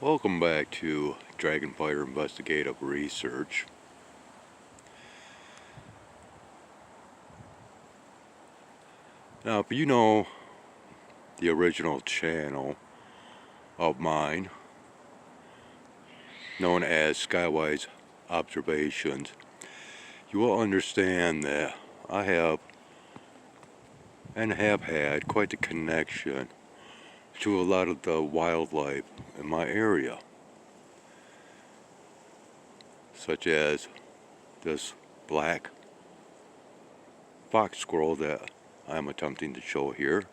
Welcome back to Dragonfire Investigative Research. Now, if you know the original channel of mine, known as Skywise Observations, you will understand that I have and have had quite the connection to a lot of the wildlife in my area, such as this black fox squirrel that I'm attempting to show here.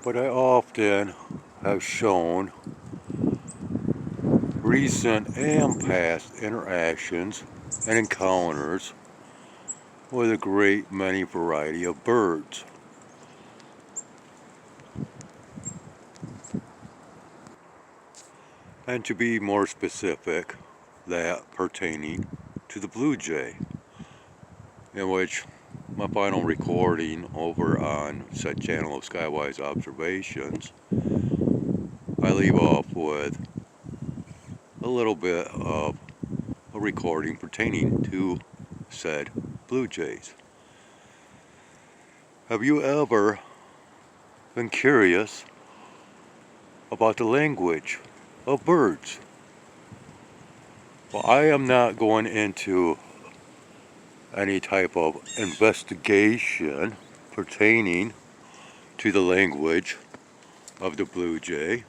But I often have shown recent and past interactions and encounters with a great many variety of birds. And to be more specific, that pertaining to the blue jay, in which my final recording over on said channel of Skywise Observations, I leave off with a little bit of a recording pertaining to said blue jays. Have you ever been curious about the language of birds? Well, I am not going into any type of investigation pertaining to the language of the blue jay.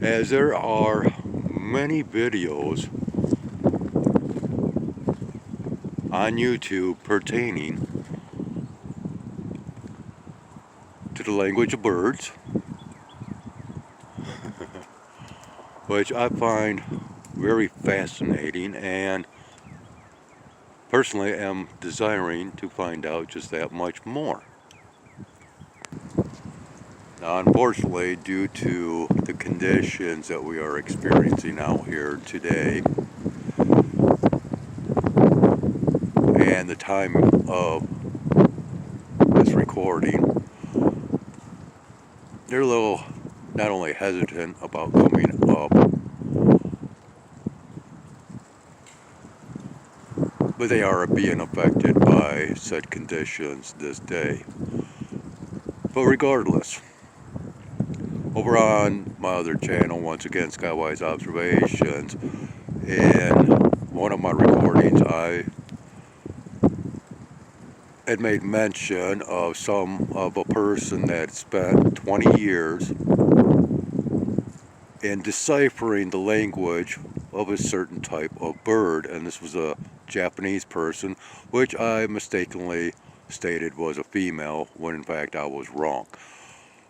As there are many videos on YouTube pertaining to the language of birds, which I find very fascinating, and personally am desiring to find out just that much more. Now, unfortunately, due to the conditions that we are experiencing out here today and the time of this recording, they're a little not only hesitant about coming up, but they are being affected by said conditions this day. But regardless, over on my other channel, once again, Skywise Observations, in one of my recordings, I had made mention of a person that spent 20 years in deciphering the language of a certain type of bird, and this was a Japanese person, which I mistakenly stated was a female, when in fact I was wrong.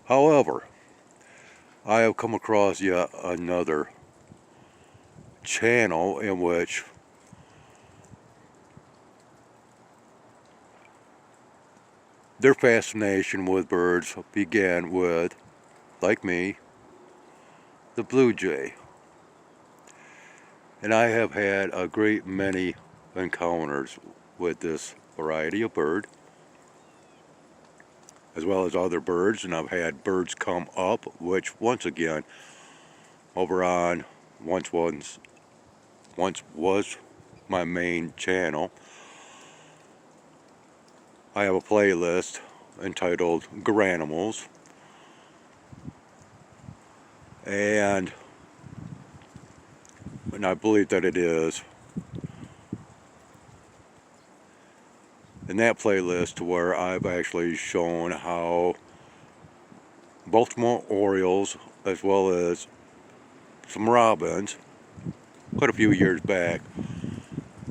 However, I have come across yet another channel in which their fascination with birds began with, like me, the blue jay. And I have had a great many encounters with this variety of bird, as well as other birds, and I've had birds come up, which once again, over on once was my main channel, I have a playlist entitled Garanimals, and I believe that it is in that playlist where I've actually shown how Baltimore Orioles, as well as some robins, quite a few years back,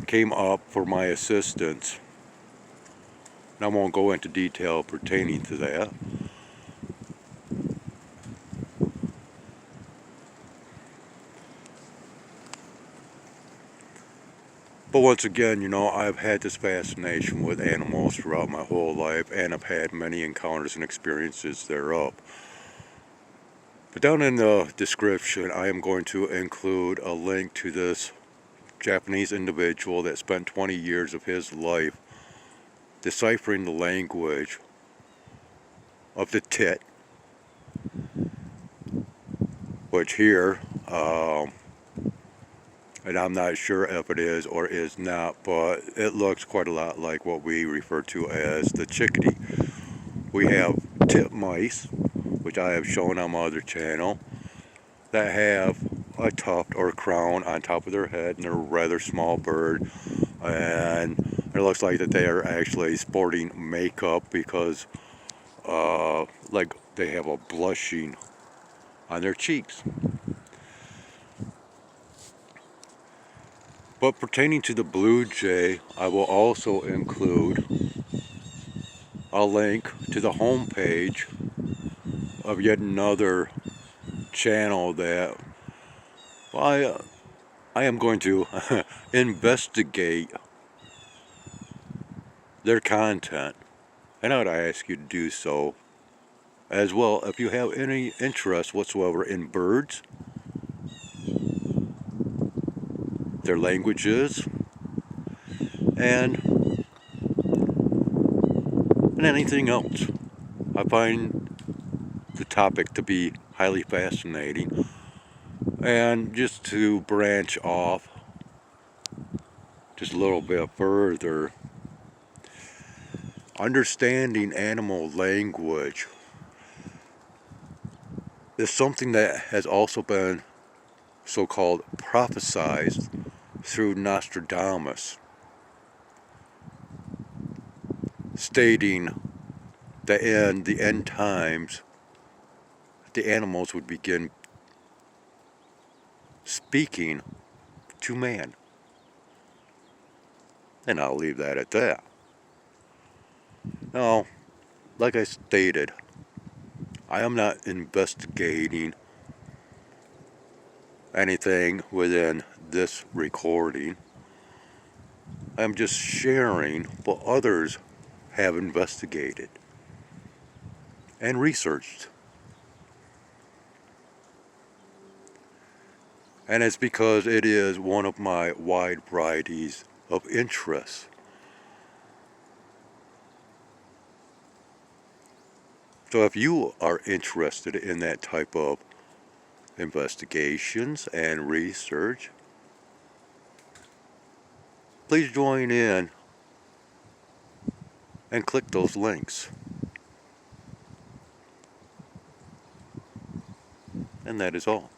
came up for my assistance. And I won't go into detail pertaining to that. But once again, you know, I've had this fascination with animals throughout my whole life, and I've had many encounters and experiences thereof. But down in the description, I am going to include a link to this Japanese individual that spent 20 years of his life deciphering the language of the tit, which here, and I'm not sure if it is or is not, but it looks quite a lot like what we refer to as the chickadee. We have titmice, which I have shown on my other channel, that have a tuft or a crown on top of their head, and they're a rather small bird, and it looks like that they are actually sporting makeup because like they have a blushing on their cheeks. But pertaining to the blue jay, I will also include a link to the home page of yet another channel that, well, I am going to investigate their content, and I would ask you to do so as well if you have any interest whatsoever in birds, their languages, and anything else. I find the topic to be highly fascinating. And just to branch off just a little bit further, understanding animal language is something that has also been so-called prophesized through Nostradamus, stating that in the end times the animals would begin speaking to man. And I'll leave that at that. Now, like I stated, I am not investigating anything within this recording. I'm just sharing what others have investigated and researched. And it's because it is one of my wide varieties of interests. So if you are interested in that type of investigations and research, please join in and click those links. And that is all.